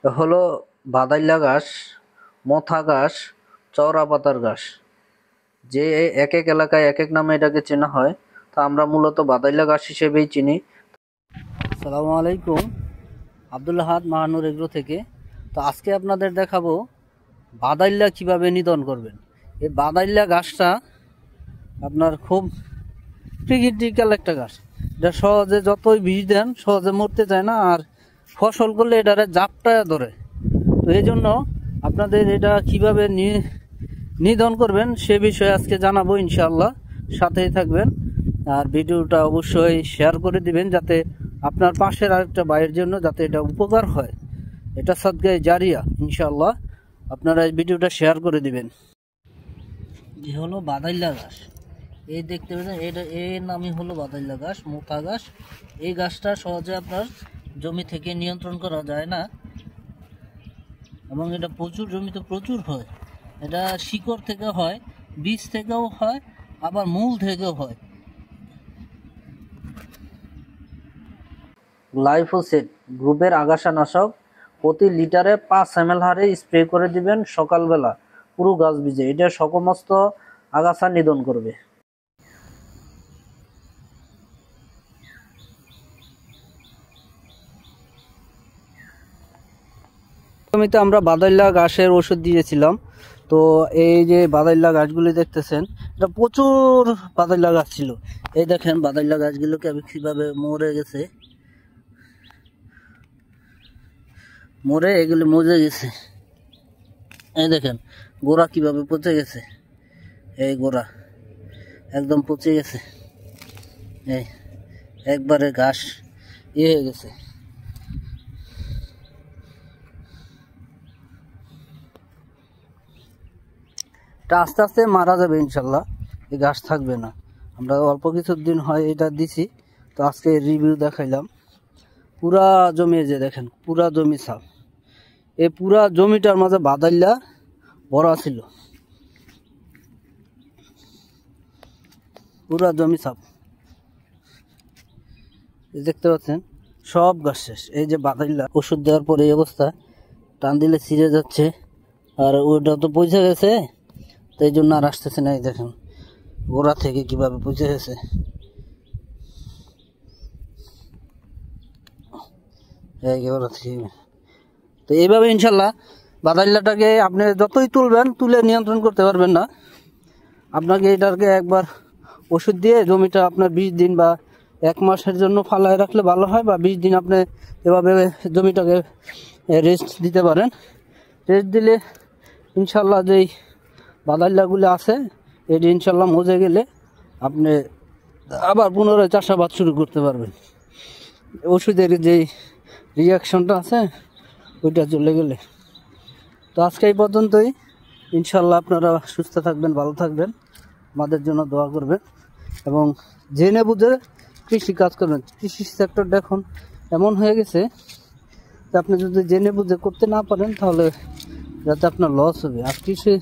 হলো বাদাইল্লা ঘাস, মথা ঘাস, চওড়া পাতার ঘাস। যে এক এক এলাকায় এক এক নামে এটাকে চেনা হয়, তা আমরা মূলত বাদাইল্লা ঘাস হিসেবেই চিনি। আসসালামু আলাইকুম, আব্দুল আহাদ মাহানুর এগ্রো থেকে। তো আজকে আপনাদের দেখাবো বাদাইল্লা কিভাবে নিধন করবেন। এই বাদাইল্লা ঘাসটা আপনার খুব ক্রিটিক্যাল একটা ঘাস। এটা সহজে যতই বিষ দেন সহজে মরতে চায় না, আর ফসল করলে এটারে জাপটায় ধরে। তো এই জন্য আপনাদের এটা কিভাবে নিধন করবেন সে বিষয়ে আজকে জানাবো ইনশাআল্লাহ, সাথেই থাকবেন। আর ভিডিওটা অবশ্যই শেয়ার করে দিবেন, যাতে আপনার পাশের আরেকটা ভাইয়ের জন্য যাতে এটা উপকার হয়। এটা সাদগায়ে জারিয়া ইনশাআল্লাহ, আপনারা এই ভিডিওটা শেয়ার করে দিবেন। এ হলো বাদাইল্লা ঘাস, এই দেখতে পাচ্ছেন, এটা এর নামই হলো বাদাইল্লা ঘাস, মোটা ঘাস। এই ঘাসটা সহজে আপনার জমি থেকে নিয়ন্ত্রণ করা যায় না, এবং এটা প্রচুর জমিতে প্রচুর হয়। এটা শিকড় থেকে হয়, বীজ থেকেও হয়, আবার মূল থেকেও হয়। গ্লাইফোসেট গ্রুপের আগাছানাশক প্রতি লিটারে 5 ml হারে স্প্রে করে দিবেন সকালবেলা পুরো গাছ বীজে। এটা সমস্ত আগাছা নিধন করবে। জমিতে আমরা বাদাইল্লা ঘাসের ওষুধ দিয়েছিলাম। তো এই যে বাদাইল্লা গাছগুলি দেখতেছেন, এটা প্রচুর বাদাইল্লা গাছ ছিল। এই দেখেন বাদাইল্লা গাছগুলোকে আমি কিভাবে মরে গেছে, মরে এগুলি মজে গেছে। এই দেখেন গোড়া কিভাবে পচে গেছে, এই গোড়া একদম পচে গেছে, এই একবারে ঘাস হয়ে গেছে। এটা আস্তে আস্তে মারা যাবে ইনশাল্লাহ, এই ঘাস থাকবে না। আমরা অল্প কিছুদিন হয় এটা দিছি, তো আজকে রিভিউ দেখাইলাম। পুরা জমি যে দেখেন, পুরা জমি সাফ। এই পুরা জমিটার মাঝে বাদাইল্লা ভরা ছিল, পুরা জমি সাফ। দেখতে পাচ্ছেন সব গাছ শেষ। এই যে বাদাইল্লা ওষুধ দেওয়ার পরে এই অবস্থা, টান দিলে ছিঁড়ে যাচ্ছে, আর ওইটা তো পচে গেছে, তো এই জন্য আর আসতেছে না। এই দেখেন গোড়া থেকে কিভাবে পচে গেছে। তো এইভাবে ইনশাল্লাহ বাদাইল্লাটাকে আপনি যতই তুলবেন, তুলে নিয়ন্ত্রণ করতে পারবেন না। আপনাকে এটাকে একবার ওষুধ দিয়ে জমিটা আপনার 20 দিন বা 1 মাসের জন্য ফালায় রাখলে ভালো হয়, বা 20 দিন আপনি এভাবে জমিটাকে রেস্ট দিতে পারেন। রেস্ট দিলে ইনশাল্লাহ যেই বাদাইল্লাগুলো আছে এটি ইনশাল্লাহ মজে গেলে আপনি আবার পুনরায় চাষাবাদ শুরু করতে পারবেন। ওষুধের যেই রিয়াকশনটা আছে ওইটা চলে গেলে। তো আজকে এই পর্যন্তই। ইনশাল্লাহ আপনারা সুস্থ থাকবেন, ভালো থাকবেন, আমাদের জন্য দোয়া করবেন, এবং জেনে বুঝে কৃষি কাজ করবেন। কৃষি সেক্টরটা এখন এমন হয়ে গেছে যে আপনি যদি জেনে বুঝে করতে না পারেন, তাহলে যাতে আপনার লস হবে। আর কৃষি